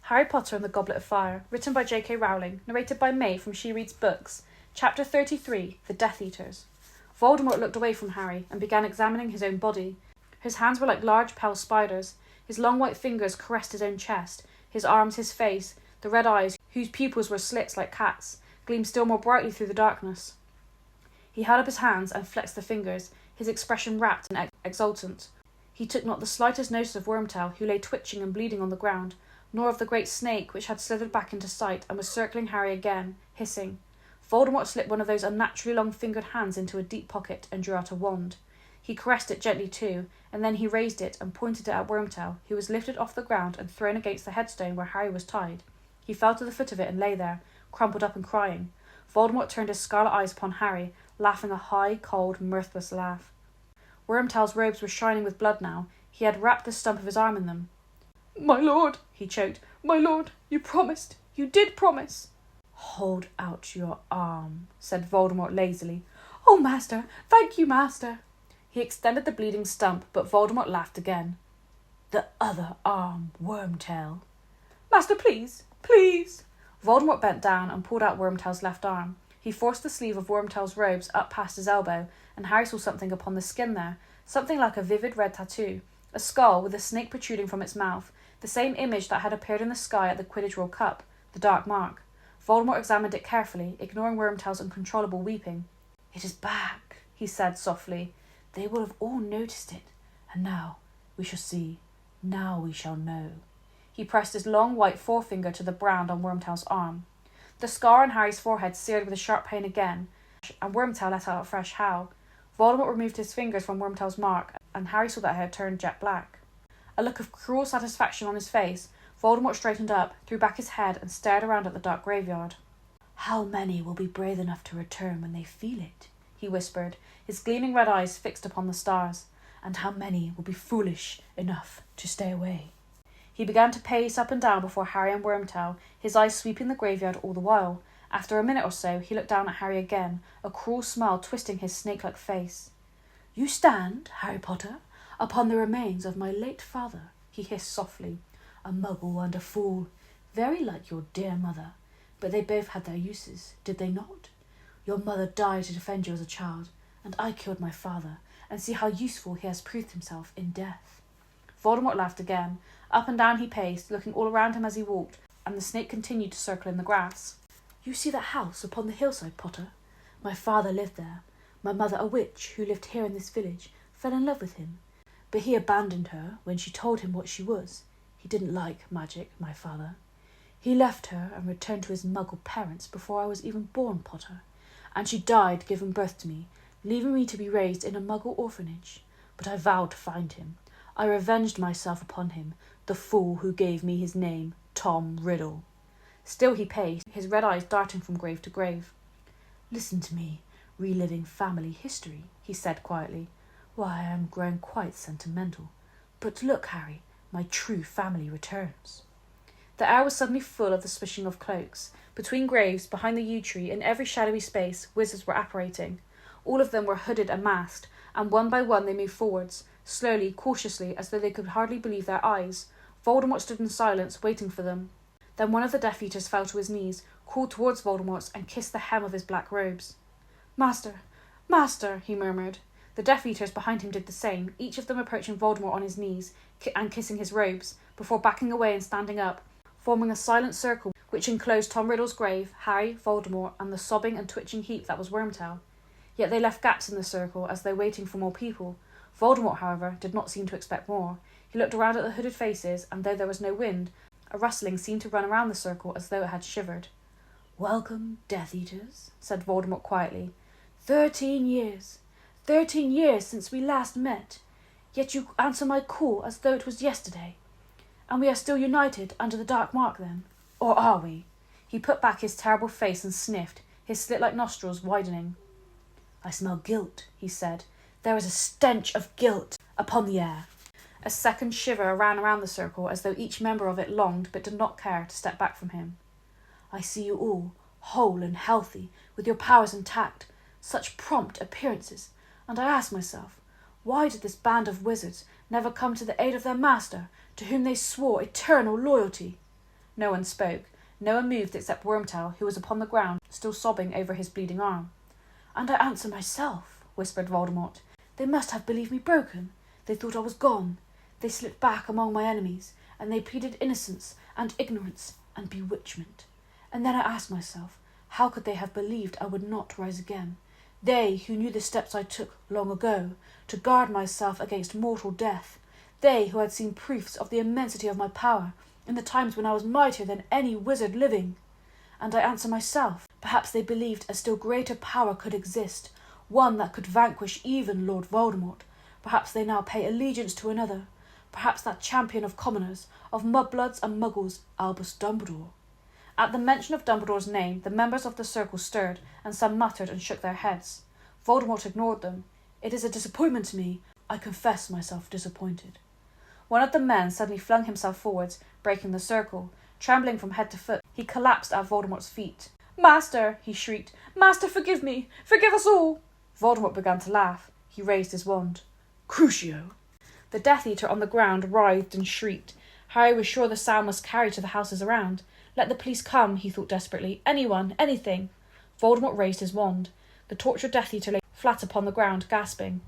Harry Potter and the Goblet of Fire, written by J.K. Rowling, narrated by May from SheReadsBooks, Chapter 33, The Death Eaters. Voldemort looked away from Harry and began examining his own body. His hands were like large pale spiders. His long white fingers caressed his own chest, his arms, his face. The red eyes, whose pupils were slits like cats, gleamed still more brightly through the darkness. He held up his hands and flexed the fingers, his expression rapt and exultant. He took not the slightest notice of Wormtail, who lay twitching and bleeding on the ground, nor of the great snake which had slithered back into sight and was circling Harry again, hissing. Voldemort slipped one of those unnaturally long-fingered hands into a deep pocket and drew out a wand. He caressed it gently too, and then he raised it and pointed it at Wormtail, who was lifted off the ground and thrown against the headstone where Harry was tied. He fell to the foot of it and lay there, crumpled up and crying. Voldemort turned his scarlet eyes upon Harry, laughing a high, cold, mirthless laugh. Wormtail's robes were shining with blood now. He had wrapped the stump of his arm in them. "My lord," he choked. "My lord, you promised. You did promise." "Hold out your arm," said Voldemort lazily. "Oh, master, thank you, master." He extended the bleeding stump, but Voldemort laughed again. "The other arm, Wormtail." "Master, please, please." Voldemort bent down and pulled out Wormtail's left arm. He forced the sleeve of Wormtail's robes up past his elbow, and Harry saw something upon the skin there, something like a vivid red tattoo, a skull with a snake protruding from its mouth, the same image that had appeared in the sky at the Quidditch World Cup, the Dark Mark. Voldemort examined it carefully, ignoring Wormtail's uncontrollable weeping. "It is back," he said softly. "They will have all noticed it, and now we shall see. Now we shall know." He pressed his long white forefinger to the brand on Wormtail's arm. The scar on Harry's forehead seared with a sharp pain again, and Wormtail let out a fresh howl. Voldemort removed his fingers from Wormtail's mark, and Harry saw that it had turned jet black. A look of cruel satisfaction on his face, Voldemort straightened up, threw back his head, and stared around at the dark graveyard. "How many will be brave enough to return when they feel it?" he whispered, his gleaming red eyes fixed upon the stars. "And how many will be foolish enough to stay away?" He began to pace up and down before Harry and Wormtail, his eyes sweeping the graveyard all the while. After a minute or so, he looked down at Harry again, a cruel smile twisting his snake-like face. "You stand, Harry Potter, upon the remains of my late father," he hissed softly. "A muggle and a fool, very like your dear mother. But they both had their uses, did they not? Your mother died to defend you as a child, and I killed my father, and see how useful he has proved himself in death." Voldemort laughed again. Up and down he paced, looking all around him as he walked, and the snake continued to circle in the grass. "You see that house upon the hillside, Potter? My father lived there. My mother, a witch who lived here in this village, fell in love with him. But he abandoned her when she told him what she was. He didn't like magic, my father. He left her and returned to his muggle parents before I was even born, Potter. And she died giving birth to me, leaving me to be raised in a muggle orphanage. But I vowed to find him. I revenged myself upon him, the fool who gave me his name, Tom Riddle." Still he paced, his red eyes darting from grave to grave. "Listen to me, reliving family history," he said quietly. "Why, I am growing quite sentimental. But look, Harry, my true family returns." The air was suddenly full of the swishing of cloaks. Between graves, behind the yew tree, in every shadowy space, wizards were apparating. All of them were hooded and masked, and one by one they moved forwards, slowly, cautiously, as though they could hardly believe their eyes. Voldemort stood in silence, waiting for them. Then one of the Death Eaters fell to his knees, crawled towards Voldemort, and kissed the hem of his black robes. "Master, master," he murmured. The Death Eaters behind him did the same, each of them approaching Voldemort on his knees and kissing his robes, before backing away and standing up, forming a silent circle which enclosed Tom Riddle's grave, Harry, Voldemort, and the sobbing and twitching heap that was Wormtail. Yet they left gaps in the circle as though waiting for more people. Voldemort, however, did not seem to expect more. He looked around at the hooded faces, and though there was no wind, a rustling seemed to run around the circle as though it had shivered. "Welcome, Death Eaters," said Voldemort quietly. 13 years. 13 years since we last met. Yet you answer my call as though it was yesterday. And we are still united under the Dark Mark, then? Or are we?" He put back his terrible face and sniffed, his slit-like nostrils widening. "I smell guilt," he said. "There is a stench of guilt upon the air." A second shiver ran around the circle, as though each member of it longed but did not care to step back from him. "I see you all, whole and healthy, with your powers intact, such prompt appearances, and I ask myself, why did this band of wizards never come to the aid of their master, to whom they swore eternal loyalty? No one spoke. No one moved except Wormtail, who was upon the ground, still sobbing over his bleeding arm. "And I answer myself," whispered Voldemort. "They must have believed me broken. They thought I was gone. They slipped back among my enemies, and they pleaded innocence and ignorance and bewitchment. And then I asked myself, how could they have believed I would not rise again? They who knew the steps I took long ago to guard myself against mortal death. They who had seen proofs of the immensity of my power in the times when I was mightier than any wizard living. And I answer myself, perhaps they believed a still greater power could exist, one that could vanquish even Lord Voldemort. Perhaps they now pay allegiance to another, perhaps that champion of commoners, of mudbloods and muggles, Albus Dumbledore." At the mention of Dumbledore's name, the members of the circle stirred, and some muttered and shook their heads. Voldemort ignored them. "It is a disappointment to me. I confess myself disappointed." One of the men suddenly flung himself forwards, breaking the circle. Trembling from head to foot, he collapsed at Voldemort's feet. "Master!" he shrieked. "Master, forgive me! Forgive us all!" Voldemort began to laugh. He raised his wand. "Crucio!" The Death Eater on the ground writhed and shrieked. Harry was sure the sound must carry to the houses around. Let the police come, he thought desperately. Anyone, anything. Voldemort raised his wand. The tortured Death Eater lay flat upon the ground, gasping.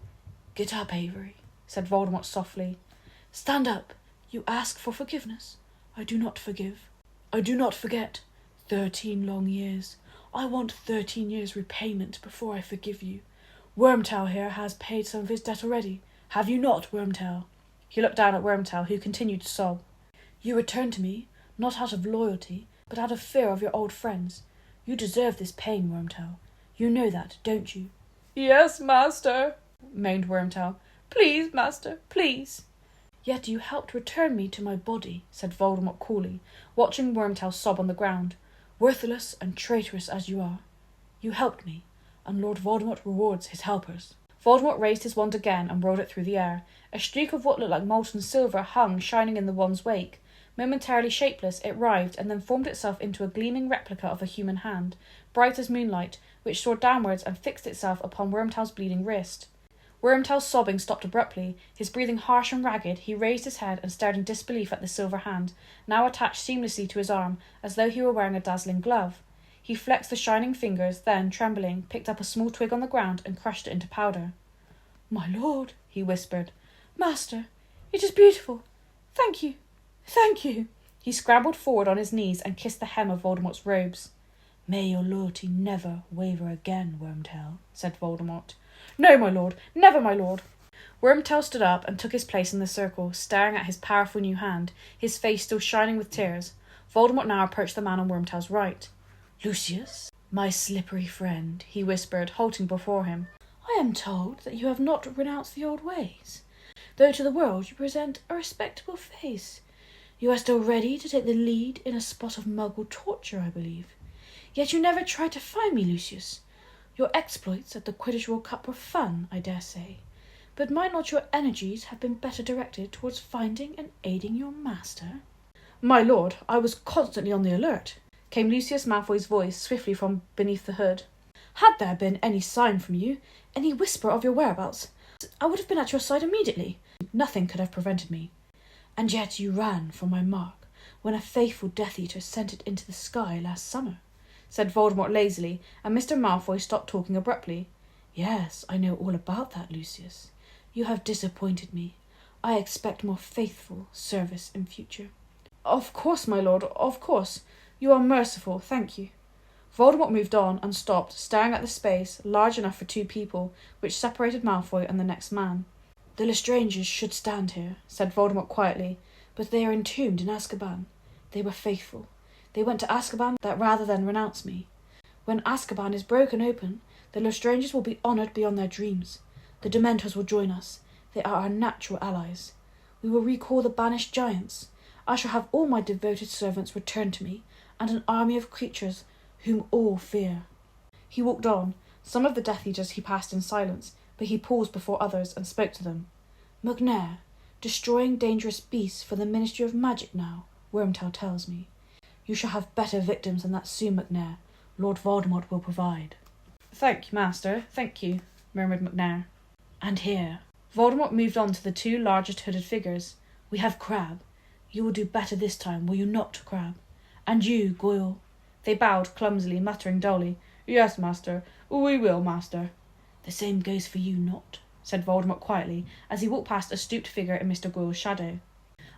"Get up, Avery," said Voldemort softly. "Stand up. You ask for forgiveness. I do not forgive. I do not forget. 13 long years. I want 13 years' repayment before I forgive you. Wormtail here has paid some of his debt already. Have you not, Wormtail?" He looked down at Wormtail, who continued to sob. "You returned to me, not out of loyalty, but out of fear of your old friends. You deserve this pain, Wormtail. You know that, don't you?" "Yes, master," moaned Wormtail. "Please, master, please." "Yet you helped return me to my body," said Voldemort coolly, watching Wormtail sob on the ground. "Worthless and traitorous as you are, you helped me, and Lord Voldemort rewards his helpers." Voldemort raised his wand again and rolled it through the air. A streak of what looked like molten silver hung shining in the wand's wake. Momentarily shapeless, it writhed and then formed itself into a gleaming replica of a human hand, bright as moonlight, which soared downwards and fixed itself upon Wormtail's bleeding wrist. Wormtail's sobbing stopped abruptly. His breathing harsh and ragged, he raised his head and stared in disbelief at the silver hand, now attached seamlessly to his arm, as though he were wearing a dazzling glove. He flexed the shining fingers, then, trembling, picked up a small twig on the ground and crushed it into powder. "My lord," he whispered. "Master, it is beautiful. Thank you. Thank you." He scrambled forward on his knees and kissed the hem of Voldemort's robes. "May your loyalty never waver again, Wormtail," said Voldemort. "No, my lord. Never, my lord." Wormtail stood up and took his place in the circle, staring at his powerful new hand, his face still shining with tears. Voldemort now approached the man on Wormtail's right. "Lucius, my slippery friend," he whispered, halting before him. "I am told that you have not renounced the old ways, though to the world you present a respectable face. You are still ready to take the lead in a spot of Muggle torture, I believe. Yet you never tried to find me, Lucius. Your exploits at the Quidditch World Cup were fun, I dare say, but might not your energies have been better directed towards finding and aiding your master?" "My lord, I was constantly on the alert," came Lucius Malfoy's voice swiftly from beneath the hood. "Had there been any sign from you, any whisper of your whereabouts, I would have been at your side immediately. Nothing could have prevented me. And yet you ran from my mark when a faithful Death Eater sent it into the sky last summer," said Voldemort lazily, and Mr. Malfoy stopped talking abruptly. "Yes, I know all about that, Lucius. You have disappointed me. I expect more faithful service in future." "Of course, my lord, of course. You are merciful, thank you." Voldemort moved on and stopped, staring at the space, large enough for 2 people, which separated Malfoy and the next man. "The Lestranges should stand here," said Voldemort quietly, "but they are entombed in Azkaban. They were faithful. They went to Azkaban that rather than renounce me. When Azkaban is broken open, the Lestranges will be honoured beyond their dreams. The Dementors will join us. They are our natural allies. We will recall the banished giants. I shall have all my devoted servants returned to me, and an army of creatures whom all fear." He walked on. Some of the Death Eaters he passed in silence, but he paused before others and spoke to them. "McNair, destroying dangerous beasts for the Ministry of Magic now, Wormtail tells me. You shall have better victims than that soon, McNair. Lord Voldemort will provide." "Thank you, master, thank you," murmured McNair. "And here." Voldemort moved on to the 2 largest hooded figures. "We have Crabbe. You will do better this time, will you not, Crabbe? And you, Goyle?" They bowed clumsily, muttering dully, "Yes, master. We will, master." "The same goes for you, not," said Voldemort quietly, as he walked past a stooped figure in Mr. Goyle's shadow.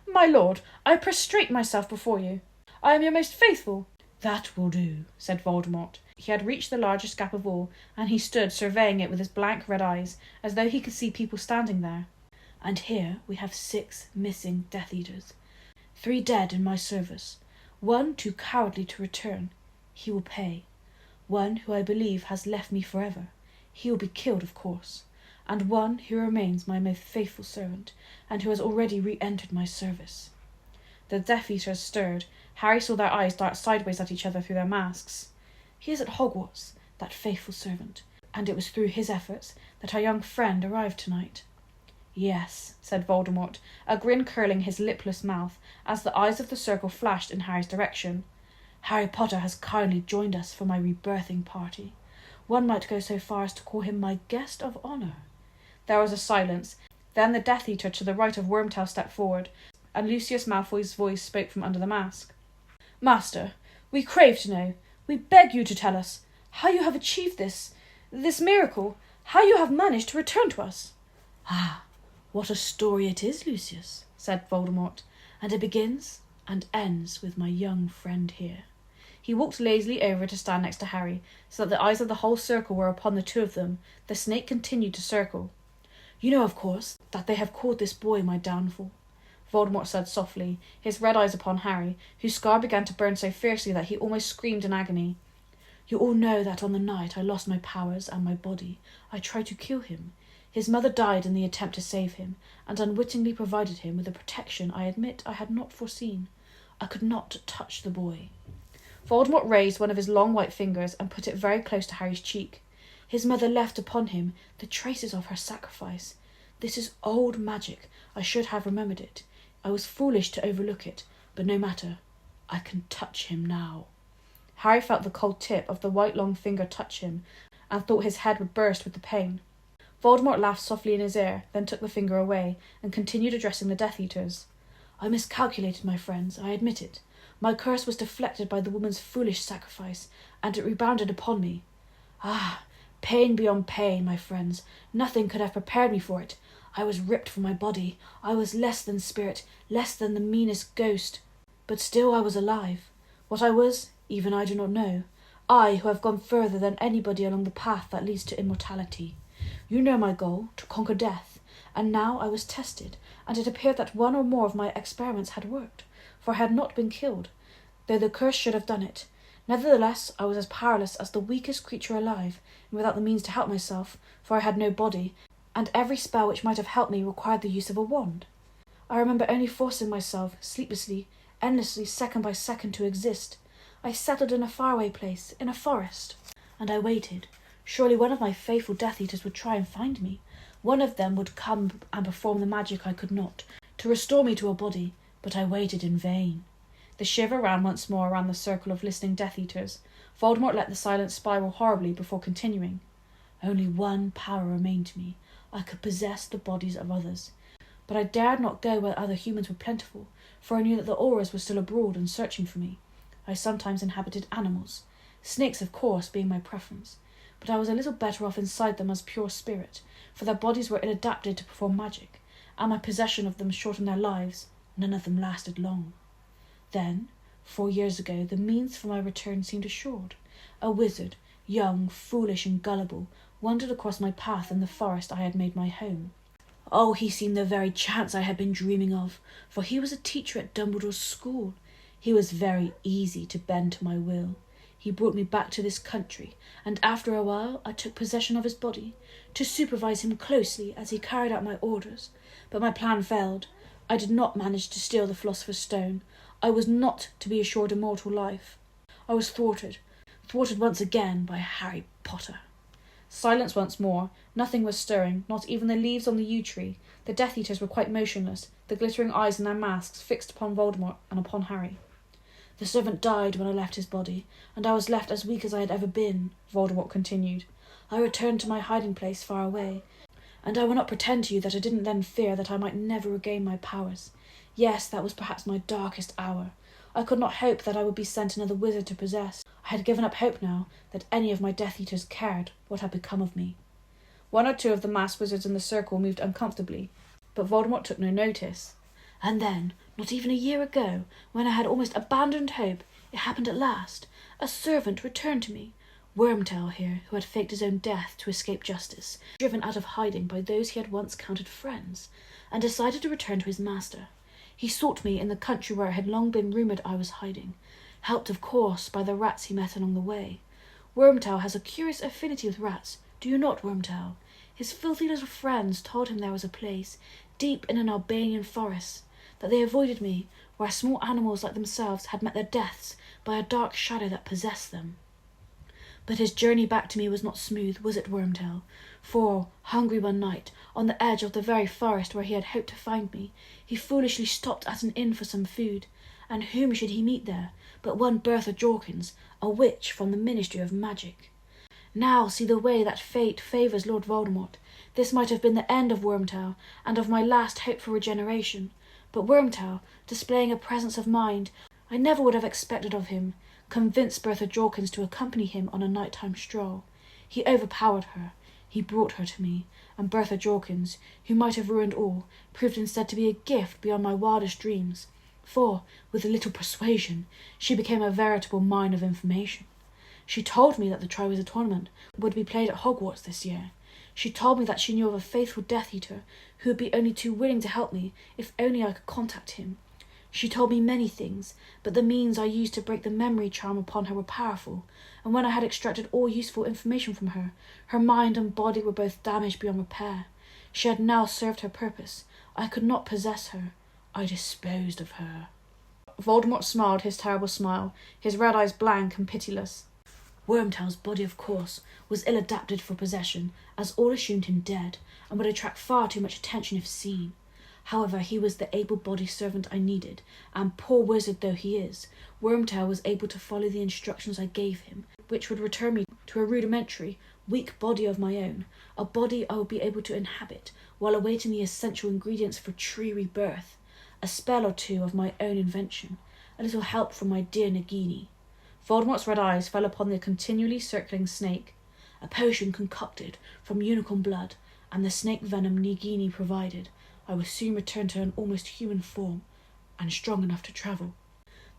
"My lord, I prostrate myself before you. I am your most faithful—" "That will do," said Voldemort. He had reached the largest gap of all, and he stood surveying it with his blank red eyes, as though he could see people standing there. "And here we have 6 missing Death Eaters. 3 dead in my service. 1 too cowardly to return. He will pay. 1 who I believe has left me forever. He will be killed, of course. And 1 who remains my most faithful servant, and who has already re-entered my service." The Death Eaters stirred. Harry saw their eyes dart sideways at each other through their masks. "He is at Hogwarts, that faithful servant, and it was through his efforts that our young friend arrived tonight." "Yes," said Voldemort, a grin curling his lipless mouth, as the eyes of the circle flashed in Harry's direction. "Harry Potter has kindly joined us for my rebirthing party. One might go so far as to call him my guest of honour." There was a silence. Then the Death Eater to the right of Wormtail stepped forward, and Lucius Malfoy's voice spoke from under the mask. "Master, we crave to know, we beg you to tell us, how you have achieved this miracle, how you have managed to return to us." "Ah, what a story it is, Lucius," said Voldemort, "and it begins and ends with my young friend here." He walked lazily over to stand next to Harry, so that the eyes of the whole circle were upon the 2 of them. The snake continued to circle. "You know, of course, that they have called this boy my downfall," Voldemort said softly, his red eyes upon Harry, whose scar began to burn so fiercely that he almost screamed in agony. "You all know that on the night I lost my powers and my body, I tried to kill him. His mother died in the attempt to save him, and unwittingly provided him with a protection I admit I had not foreseen. I could not touch the boy." Voldemort raised one of his long white fingers and put it very close to Harry's cheek. "His mother left upon him the traces of her sacrifice. This is old magic. I should have remembered it. I was foolish to overlook it, but no matter. I can touch him now." Harry felt the cold tip of the white long finger touch him, and thought his head would burst with the pain. Voldemort laughed softly in his ear, then took the finger away, and continued addressing the Death Eaters. "I miscalculated, my friends, I admit it. My curse was deflected by the woman's foolish sacrifice, and it rebounded upon me. Ah, pain beyond pain, my friends. Nothing could have prepared me for it. I was ripped from my body. I was less than spirit, less than the meanest ghost. But still I was alive. What I was, even I do not know. I, who have gone further than anybody along the path that leads to immortality. You know my goal, to conquer death. And now I was tested, and it appeared that one or more of my experiments had worked, for I had not been killed, though the curse should have done it. Nevertheless, I was as powerless as the weakest creature alive, and without the means to help myself, for I had no body, and every spell which might have helped me required the use of a wand. I remember only forcing myself, sleeplessly, endlessly, second by second, to exist. I settled in a faraway place, in a forest, and I waited. Surely one of my faithful Death Eaters would try and find me. One of them would come and perform the magic I could not, to restore me to a body, but I waited in vain." The shiver ran once more around the circle of listening Death Eaters. Voldemort let the silence spiral horribly before continuing. "Only one power remained to me. I could possess the bodies of others. But I dared not go where other humans were plentiful, for I knew that the Aurors were still abroad and searching for me. I sometimes inhabited animals, snakes of course being my preference, but I was a little better off inside them as pure spirit, for their bodies were inadapted to perform magic, and my possession of them shortened their lives. None of them lasted long. Then, 4 years ago, the means for my return seemed assured. A wizard, young, foolish, and gullible, wandered across my path in the forest I had made my home. Oh, he seemed the very chance I had been dreaming of, for he was a teacher at Dumbledore's school. He was very easy to bend to my will. He brought me back to this country, and after a while I took possession of his body, to supervise him closely as he carried out my orders. But my plan failed. I did not manage to steal the Philosopher's Stone. I was not to be assured immortal life. I was thwarted once again by Harry Potter." Silence once more. Nothing was stirring, not even the leaves on the yew tree. The Death Eaters were quite motionless, the glittering eyes in their masks fixed upon Voldemort and upon Harry. "The servant died when I left his body, and I was left as weak as I had ever been," Voldemort continued. "I returned to my hiding place far away, and I will not pretend to you that I didn't then fear that I might never regain my powers. Yes, that was perhaps my darkest hour. I could not hope that I would be sent another wizard to possess. I had given up hope now that any of my Death Eaters cared what had become of me. One or two of the masked wizards in the circle moved uncomfortably, but Voldemort took no notice. And then, not even a year ago, when I had almost abandoned hope, it happened at last. A servant returned to me. Wormtail here, who had faked his own death to escape justice, driven out of hiding by those he had once counted friends, and decided to return to his master. He sought me in the country where it had long been rumoured I was hiding, helped of course by the rats he met along the way. Wormtail has a curious affinity with rats, do you not, Wormtail? His filthy little friends told him there was a place, deep in an Albanian forest, that they avoided me, where small animals like themselves had met their deaths by a dark shadow that possessed them. But his journey back to me was not smooth, was it, Wormtail? For, hungry one night, on the edge of the very forest where he had hoped to find me, he foolishly stopped at an inn for some food, and whom should he meet there but one Bertha Jorkins, a witch from the Ministry of Magic. Now see the way that fate favours Lord Voldemort. This might have been the end of Wormtail, and of my last hope for regeneration. But Wormtail, displaying a presence of mind I never would have expected of him, convinced Bertha Jorkins to accompany him on a nighttime stroll. He overpowered her. He brought her to me, and Bertha Jorkins, who might have ruined all, proved instead to be a gift beyond my wildest dreams. For, with a little persuasion, she became a veritable mine of information. She told me that the Triwizard Tournament would be played at Hogwarts this year. She told me that she knew of a faithful Death Eater who would be only too willing to help me if only I could contact him. She told me many things, but the means I used to break the memory charm upon her were powerful, and when I had extracted all useful information from her, her mind and body were both damaged beyond repair. She had now served her purpose. I could not possess her. I disposed of her. Voldemort smiled his terrible smile, his red eyes blank and pitiless. Wormtail's body, of course, was ill-adapted for possession, as all assumed him dead, and would attract far too much attention if seen. However, he was the able-bodied servant I needed, and poor wizard though he is, Wormtail was able to follow the instructions I gave him, which would return me to a rudimentary, weak body of my own, a body I would be able to inhabit while awaiting the essential ingredients for tree rebirth, a spell or two of my own invention, a little help from my dear Nagini. Voldemort's red eyes fell upon the continually circling snake, a potion concocted from unicorn blood, and the snake venom Nagini provided. I would soon return to an almost human form, and strong enough to travel.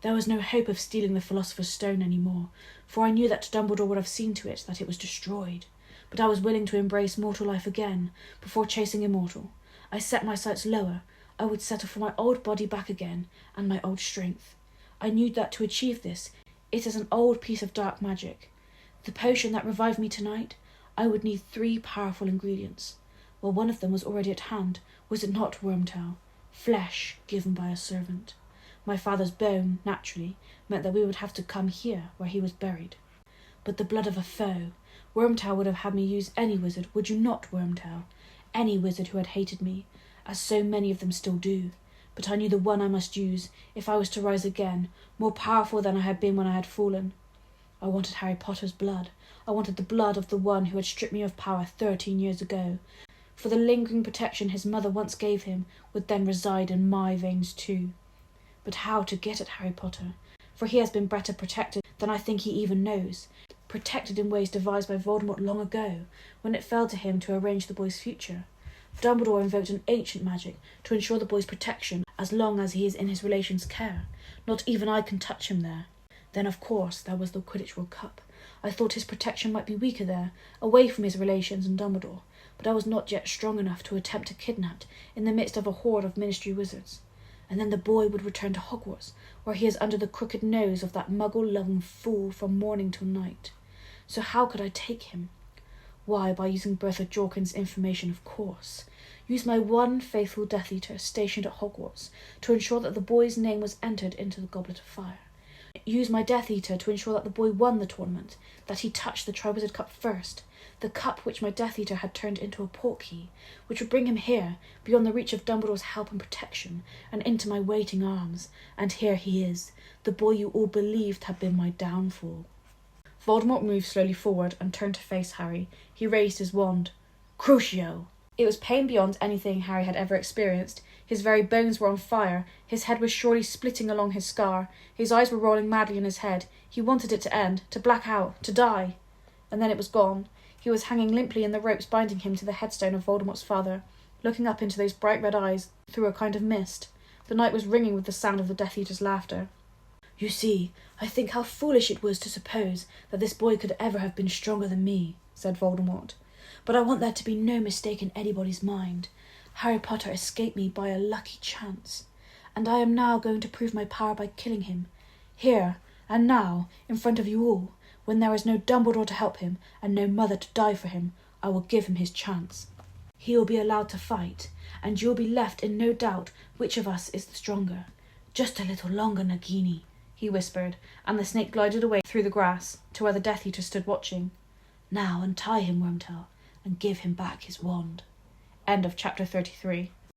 There was no hope of stealing the Philosopher's Stone any more, for I knew that Dumbledore would have seen to it that it was destroyed. But I was willing to embrace mortal life again, before chasing immortal. I set my sights lower. I would settle for my old body back again, and my old strength. I knew that to achieve this, it is an old piece of dark magic. The potion that revived me tonight, I would need 3 powerful ingredients. Well, one of them was already at hand, was it not, Wormtail? Flesh given by a servant. My father's bone, naturally, meant that we would have to come here, where he was buried. But the blood of a foe. Wormtail would have had me use any wizard, would you not, Wormtail? Any wizard who had hated me, as so many of them still do. But I knew the one I must use, if I was to rise again, more powerful than I had been when I had fallen. I wanted Harry Potter's blood. I wanted the blood of the one who had stripped me of power 13 years ago. For the lingering protection his mother once gave him would then reside in my veins too. But how to get at Harry Potter? For he has been better protected than I think he even knows. Protected in ways devised by Voldemort long ago, when it fell to him to arrange the boy's future. Dumbledore invoked an ancient magic to ensure the boy's protection as long as he is in his relations' care. Not even I can touch him there. Then, of course, there was the Quidditch World Cup. I thought his protection might be weaker there, away from his relations and Dumbledore, but I was not yet strong enough to attempt to kidnap in the midst of a horde of Ministry wizards. And then the boy would return to Hogwarts, where he is under the crooked nose of that muggle-loving fool from morning till night. So how could I take him? Why, by using Bertha Jorkins' information, of course. Use my one faithful Death Eater stationed at Hogwarts to ensure that the boy's name was entered into the Goblet of Fire. Use my Death Eater to ensure that the boy won the tournament, that he touched the Triwizard Cup first, the cup which my Death Eater had turned into a portkey, which would bring him here, beyond the reach of Dumbledore's help and protection, and into my waiting arms. And here he is, the boy you all believed had been my downfall. Voldemort moved slowly forward and turned to face Harry. He raised his wand. Crucio! It was pain beyond anything Harry had ever experienced. His very bones were on fire. His head was surely splitting along his scar. His eyes were rolling madly in his head. He wanted it to end, to black out, to die. And then it was gone. He was hanging limply in the ropes binding him to the headstone of Voldemort's father, looking up into those bright red eyes through a kind of mist. The night was ringing with the sound of the Death Eater's laughter. "You see, I think how foolish it was to suppose that this boy could ever have been stronger than me," said Voldemort. "But I want there to be no mistake in anybody's mind. Harry Potter escaped me by a lucky chance, and I am now going to prove my power by killing him, here and now, in front of you all. When there is no Dumbledore to help him, and no mother to die for him, I will give him his chance. He will be allowed to fight, and you will be left in no doubt which of us is the stronger. Just a little longer, Nagini," he whispered, and the snake glided away through the grass to where the Death Eater stood watching. "Now untie him, Wormtail, and give him back his wand." End of chapter 33.